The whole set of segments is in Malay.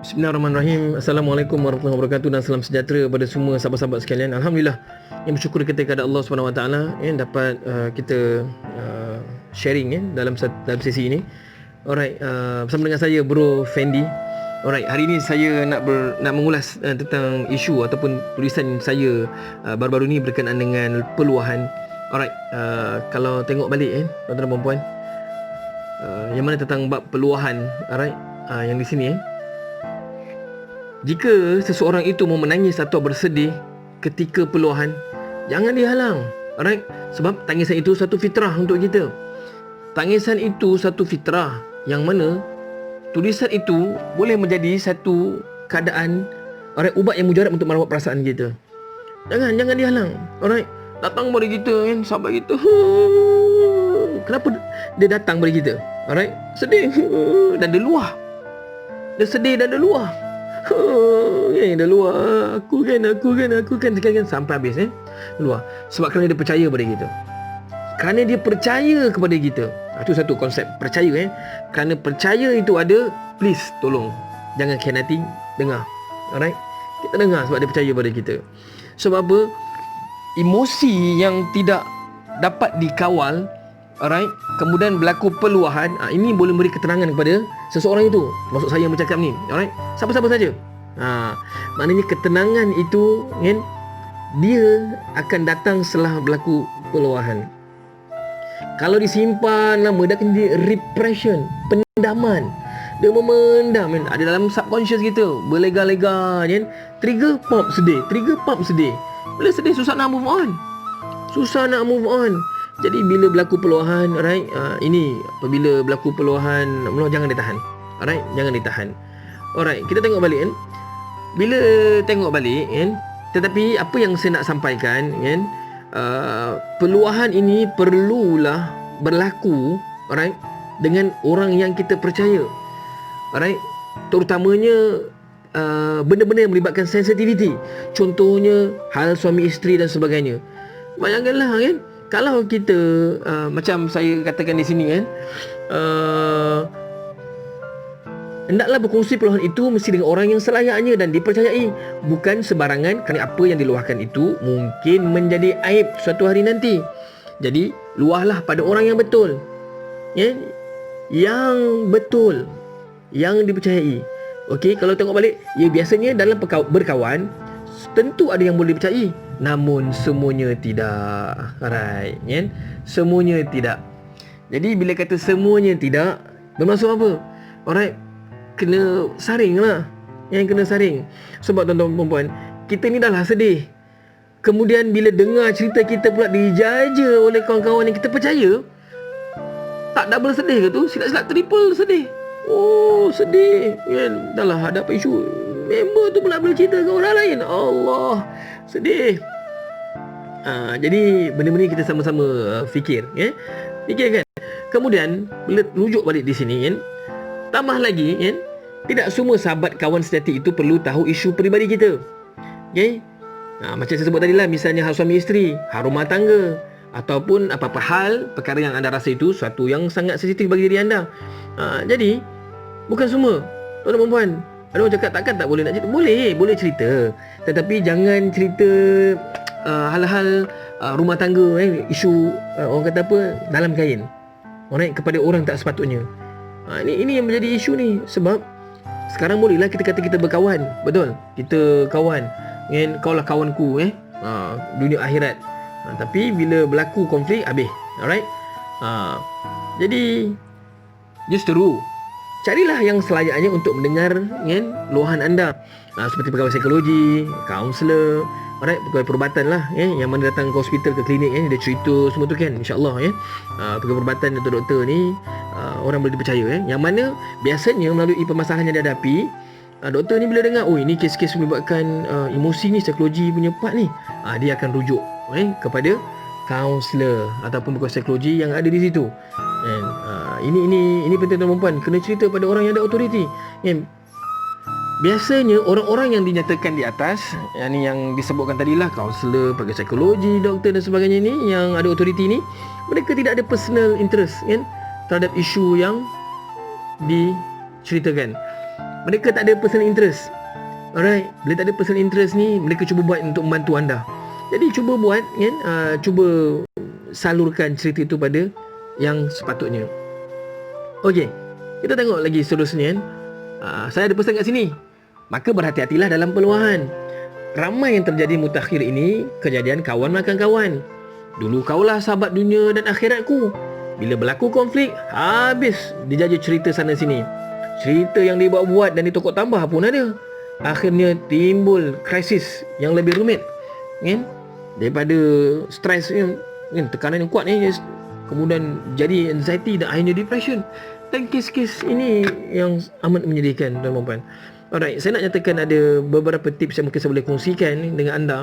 Bismillahirrahmanirrahim. Assalamualaikum warahmatullahi wabarakatuh dan salam sejahtera kepada semua sahabat-sahabat sekalian. Alhamdulillah, yang bersyukur kita kepada Allah Subhanahu Wa Taala yang dapat kita sharing dalam sesi ini. Alright, bersama dengan saya Bro Fendi. Alright, hari ini saya nak mengulas tentang isu ataupun tulisan saya baru-baru ni berkenaan dengan peluahan. Alright, kalau tengok balik tuan-tuan dan puan-puan, yang mana tentang bab peluahan. Alright, yang di sini jika seseorang itu mau menangis atau bersedih ketika peluahan, jangan dihalang. Alright, sebab tangisan itu satu fitrah untuk kita. Tangisan itu satu fitrah yang mana tulisan itu boleh menjadi satu keadaan, alright, ubat yang mujarab untuk merawat perasaan kita. Jangan dihalang. Alright, datang pada kita sahabat kita. Kenapa dia datang pada kita? Alright, sedih dan dia luah. Dia sedih dan dia luah. Dah luar. Aku kan sampai habis luar. Sebab kerana dia percaya pada kita. Kerana dia percaya kepada kita. Itu satu konsep percaya Kerana percaya itu ada, please tolong jangan khianati, dengar. Alright, kita dengar sebab dia percaya pada kita. Sebab apa? Emosi yang tidak dapat dikawal, alright, kemudian berlaku peluahan, ini boleh memberi ketenangan kepada seseorang itu. Maksud saya yang bercakap ni, alright, siapa-siapa saja. Maknanya ketenangan itu dia akan datang setelah berlaku peluahan. Kalau disimpan lama, dia akan jadi repression, pendaman. Dia memendam ada dalam subconscious kita, berlega-lega trigger pop sedih, bila sedih susah nak move on. Jadi bila berlaku peluahan, alright, ini apabila berlaku peluahan, jangan ditahan. Alright, jangan ditahan. Alright, kita tengok balik Bila tengok balik tetapi apa yang saya nak sampaikan peluahan ini perlulah berlaku, alright, dengan orang yang kita percaya. Alright, terutamanya benda-benda yang melibatkan sensitivity. Contohnya hal suami isteri dan sebagainya. Bayangkanlah kalau kita macam saya katakan di sini hendaklah berkongsi peluahan itu mesti dengan orang yang selayaknya dan dipercayai, bukan sebarangan, kerana apa yang diluahkan itu mungkin menjadi aib suatu hari nanti. Jadi luahlah pada orang yang betul, yang betul, yang dipercayai. Okey, kalau tengok balik, biasanya dalam berkawan tentu ada yang boleh dipercayai, namun semuanya tidak. Alright, semuanya tidak. Jadi bila kata semuanya tidak, bermaksud apa? Alright, kena saring lah. Kena saring. Sebab tuan-tuan perempuan, kita ni dah lah sedih. Kemudian bila dengar cerita kita pula dijaja oleh kawan-kawan yang kita percaya, tak double sedih ke tu? Silap-silap triple sedih. Oh, sedih. Dah lah hadap isu, member tu pula boleh cerita ke orang lain. Allah, sedih. Jadi benda-benda kita sama-sama fikir. Fikir kan. Kemudian bila rujuk balik di sini tambah lagi tidak semua sahabat kawan sejati itu perlu tahu isu peribadi kita. Macam saya sebut tadi lah, misalnya hal suami isteri, hal rumah tangga, ataupun apa-apa hal perkara yang anda rasa itu suatu yang sangat sensitif bagi diri anda. Jadi bukan semua, tuan-tuan dan puan. Ada orang cakap takkan tak boleh nak cerita. Boleh cerita, tetapi jangan cerita hal-hal rumah tangga, isu orang kata apa, dalam kain, alright, kepada orang tak sepatutnya. Ini yang menjadi isu ni. Sebab sekarang bolehlah kita kata kita berkawan, betul, kita kawan, kau lah kawanku dunia akhirat. Tapi bila berlaku konflik, habis. Alright, jadi justru carilah yang selayaknya untuk mendengar luahan anda, seperti pegawai psikologi, kaunselor, alright, pegawai perubatan lah, yang mana datang ke hospital, ke klinik, dia cerita semua tu kan, insyaAllah pegawai perubatan atau doktor ni orang boleh dipercaya, yang mana biasanya melalui permasalahan yang dia hadapi, doktor ni bila dengar, ini kes-kes melibatkan emosi ni, psikologi punya part ni, dia akan rujuk kepada kaunselor ataupun pegawai psikologi yang ada di situ. Ini penting tuan-tuan perempuan, kena cerita pada orang yang ada autoriti. Biasanya orang-orang yang dinyatakan di atas, yang disebutkan tadilah, kaunselor, pegawai psikologi, doktor dan sebagainya ni, yang ada autoriti ni, mereka tidak ada personal interest terhadap isu yang diceritakan. mereka tak ada personal interest. Alright, bila tak ada personal interest ni, mereka cuba buat untuk membantu anda. Jadi cuba buat kan, cuba salurkan cerita itu pada yang sepatutnya. Okey, kita tengok lagi seterusnya kan. Saya ada pesan kat sini. Maka berhati-hatilah dalam peluahan. Ramai yang terjadi mutakhir ini kejadian kawan makan kawan. Dulu kaulah sahabat dunia dan akhiratku. Bila berlaku konflik, habis dijajah cerita sana sini. Cerita yang dibuat-buat dan ditokok tambah pun ada. Akhirnya timbul krisis yang lebih rumit, kan? Daripada stres, tekanan yang kuat ni, kemudian jadi anxiety dan akhirnya depression. Dan kes-kes ini yang amat menyedihkan, tuan-tuan dan puan. Alright, saya nak nyatakan ada beberapa tips yang mungkin saya boleh kongsikan dengan anda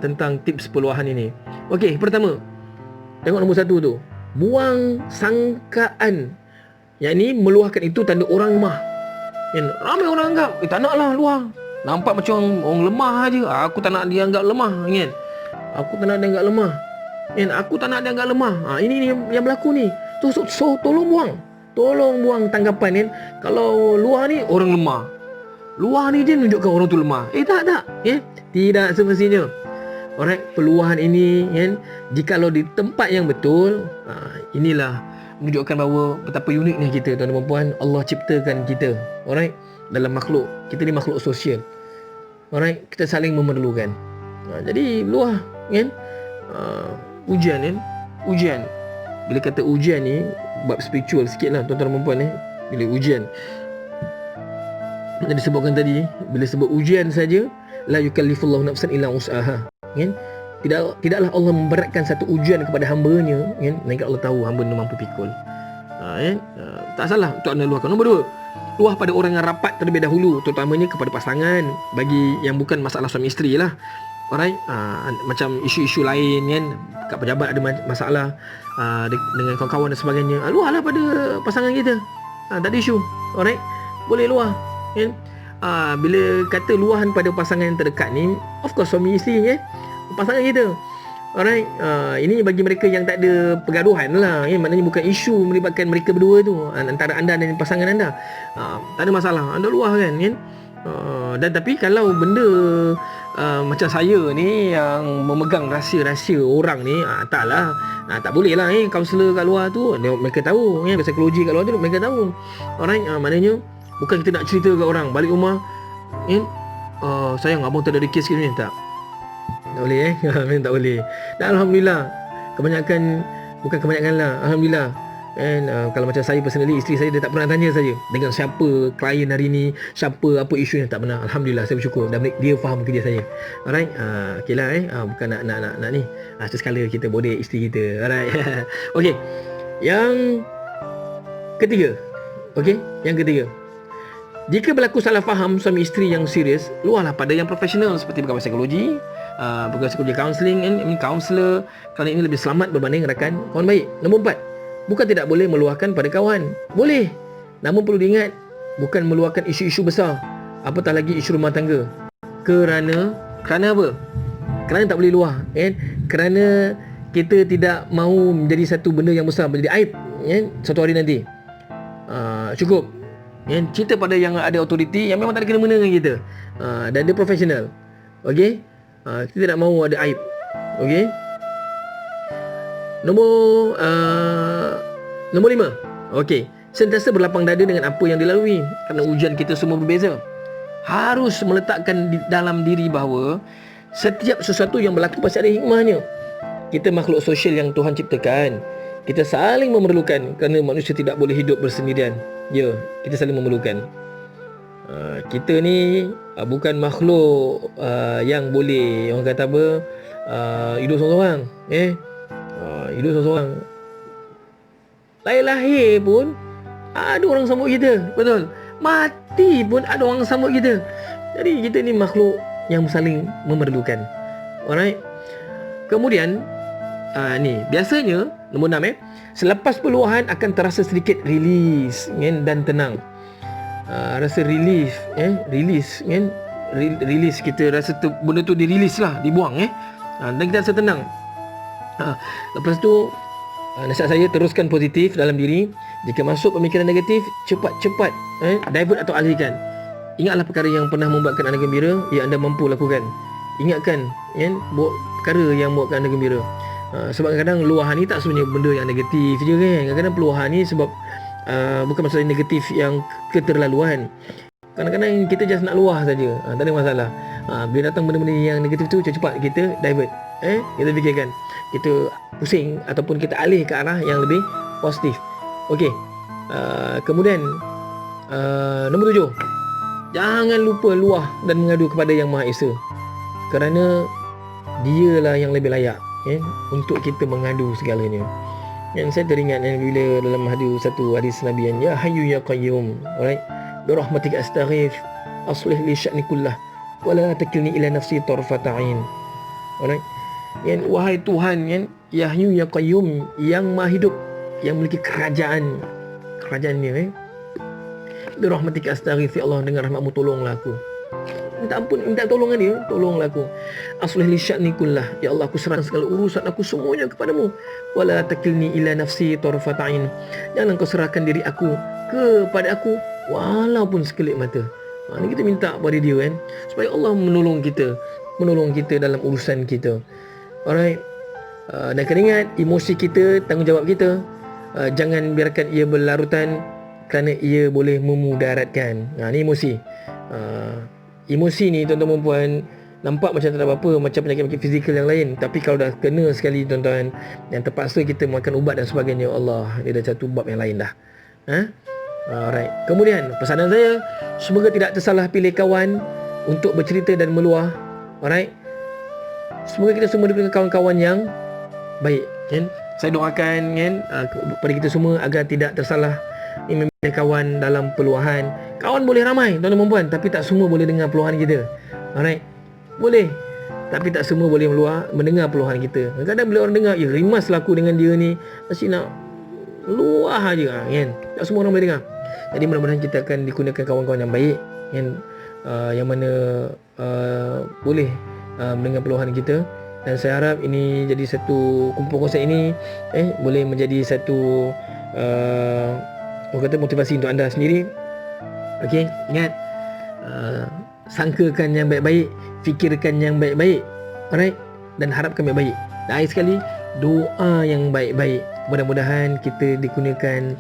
tentang tips peluahan ini. Okey, pertama, tengok nombor 1 tu. Buang sangkaan. Yang ni meluahkan itu tanda orang lemah. Ramai orang anggap, tak naklah luah. Nampak macam orang lemah aja. Aku tak nak dia anggap lemah, kan? Aku tak nak dia anggap lemah. Aku tak nak dia anggap lemah. Ini yang berlaku ni. So tolong buang. Tolong buang tanggapan, kan? Kalau luar ni orang lemah. Luar ni dia menunjukkan orang tu lemah. Tak. Tidak semestinya. Alright, peluahan ini, kan, jikalau di tempat yang betul, inilah menunjukkan bahawa betapa uniknya kita, tuan-tuan dan puan. Allah ciptakan kita, alright, dalam makhluk. Kita ni makhluk sosial. Alright, kita saling memerlukan. Jadi luah, kan, ujian, kan, ujian. Bila kata ujian ni bab spiritual sikitlah, tuan-tuan dan puan, bila ujian yang disebutkan tadi, bila sebut ujian saja, la yukallifullahu nafsan illa wus'aha, kan? Tidaklah Allah memberatkan satu ujian kepada hamba-Nya, kan? Melainkan Allah tahu hamba ni mampu pikul. Tak salah untuk anda luahkan. Nombor 2, luah pada orang yang rapat terlebih dahulu, terutamanya kepada pasangan, bagi yang bukan masalah suami isteri lah. Alright, macam isu-isu lain, kan, kat pejabat ada masalah dengan kawan-kawan dan sebagainya, luahlah pada pasangan kita. Tak ada isu. Alright, boleh luah, kan. Bila kata luahan pada pasangan yang terdekat ni, of course suami isteri, kan, pasangan kita. Alright, ini bagi mereka yang tak ada pergaduhan lah, maknanya bukan isu melibatkan mereka berdua tu, antara anda dan pasangan anda. Tak ada masalah, anda luah, kan. Dan tapi kalau benda macam saya ni yang memegang rahsia-rahsia orang ni, taklah, tak boleh lah. Kaunselor kat luar tu, mereka tahu, psikologi kat luar tu mereka tahu. Alright, maknanya bukan kita nak cerita kat orang balik rumah, sayang abang tak ada kes ni, tak boleh, memang tak boleh. Dan Alhamdulillah, bukan kebanyakan lah, Alhamdulillah. Kalau macam saya personally, isteri saya dia tak pernah tanya saya dengan siapa klien hari ni, siapa, apa isu yang, tak pernah. Alhamdulillah, saya bersyukur, dan dia faham kerja saya. Alright, okay lah, bukan nak ni, sekali kita bodek isteri kita. Alright. Okay, yang ketiga, jika berlaku salah faham suami isteri yang serius, luahlah pada yang profesional seperti pegawai psikologi, pegawai psikologi kaunseling, kaunselor, kerana ini lebih selamat berbanding rakan kawan baik. Nombor 4, bukan tidak boleh meluahkan pada kawan. Boleh, namun perlu diingat, bukan meluahkan isu-isu besar, apatah lagi isu rumah tangga. Kerana apa? Kerana tak boleh luah, kan? Kerana kita tidak mahu menjadi satu benda yang besar, menjadi aib, kan, satu hari nanti. Cukup, kan, cerita pada yang ada autoriti, yang memang tak ada kena-mena dengan kita, dan dia profesional. Okey, kita tidak mahu ada aib. Okey. Nombor 5. Okey, sentiasa berlapang dada dengan apa yang dilalui, kerana ujian kita semua berbeza. Harus meletakkan dalam diri bahawa setiap sesuatu yang berlaku pasti ada hikmahnya. Kita makhluk sosial yang Tuhan ciptakan. Kita saling memerlukan, kerana manusia tidak boleh hidup bersendirian. Ya, kita saling memerlukan. Kita ni bukan makhluk yang boleh, orang kata apa, hidup seorang-seorang. Hidup seorang-seorang. Lahir pun ada orang sambut kita, betul. Mati pun ada orang sambut kita. Jadi kita ni makhluk yang saling memerlukan. Alright. Kemudian ni biasanya nombor 6, selepas peluahan akan terasa sedikit release, dan tenang. Rasa relief, release, release, kita rasa benda tu dirilis lah, dibuang, dan kita rasa tenang. Lepas tu, nasihat saya, teruskan positif dalam diri. Jika masuk pemikiran negatif, cepat-cepat divert atau alihkan. Ingatlah perkara yang pernah membuatkan anda gembira, yang anda mampu lakukan. Ingatkan buat perkara yang membuatkan anda gembira. Sebab kadang-kadang luahan ni tak sebenarnya benda yang negatif je kan. Kadang-kadang peluahan ni sebab bukan masalah negatif yang keterlaluan. Kadang-kadang kita just nak luah saja, tak ada masalah. Bila datang benda-benda yang negatif tu, cepat-cepat kita divert. Kita fikirkan, kita pusing ataupun kita alih ke arah yang lebih positif. Okey. Kemudian nombor 7, jangan lupa luah dan mengadu kepada Yang Maha Esa, kerana dialah yang lebih layak untuk kita mengadu segalanya. Yang saya teringat bila dalam satu hadis Nabi yang ya hayyu ya qayyum, alright, bi rahmatika astaghith aslih li sya'ni kullah wala takilni ila nafsi tarfata ain. Alright, wahai Tuhan ya hayyu ya qayyum, yang maha hidup, yang memiliki kerajaannya, bi rahmatika astaghith, ya Allah, dengan rahmatmu tolonglah aku. Minta ampun, minta tolongan dia, tolonglah aku. Aslih li sya'ni kullah, ya Allah, aku serahkan segala urusan aku semuanya kepadamu. Wala takilni ila nafsi tarfata ain, jangan kau serahkan diri aku kepada aku walaupun sekelip mata. Ini kita minta pada dia supaya Allah menolong kita dalam urusan kita. Alright. Dan kena ingat, emosi kita, tanggungjawab kita, jangan biarkan ia berlarutan, kerana ia boleh memudaratkan. Ini emosi. Emosi ni tuan-tuan dan puan, nampak macam tak ada apa-apa, macam penyakit-penyakit fizikal yang lain, tapi kalau dah kena sekali tuan-tuan, yang terpaksa kita makan ubat dan sebagainya, Allah, dia dah satu bab yang lain dah. Alright. Kemudian pesanan saya, semoga tidak tersalah pilih kawan untuk bercerita dan meluah. Alright. Semoga kita semua diberikan kawan-kawan yang baik. Saya doakan kepada kita semua agar tidak tersalah memilih kawan dalam peluahan. Kawan boleh ramai tuan-tuan dan puan, tapi tak semua boleh dengar peluahan kita. Alright. Boleh, tapi tak semua boleh mendengar peluahan kita. Kadang-kadang bila orang dengar, rimas lah aku dengan dia ni, asyik nak luah aja tak semua orang boleh dengar. Jadi mudah-mudahan kita akan digunakan kawan-kawan yang baik, yang mana boleh mendengar peluahan kita. Dan saya harap ini jadi satu kumpulan konsep ini boleh menjadi satu motivasi untuk anda sendiri. Okey, ingat, sangkakan yang baik-baik, fikirkan yang baik-baik, alright, dan harapkan baik-baik. Dan akhir sekali, doa yang baik-baik. Mudah-mudahan kita digunakan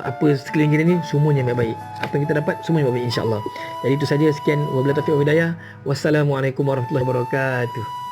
apa sekeliling kita ni semuanya baik-baik. Apa yang kita dapat semuanya baik-baik, insya-Allah. Jadi itu saja, sekian, wabillahi taufiq wal hidayah. Wassalamualaikum warahmatullahi wabarakatuh.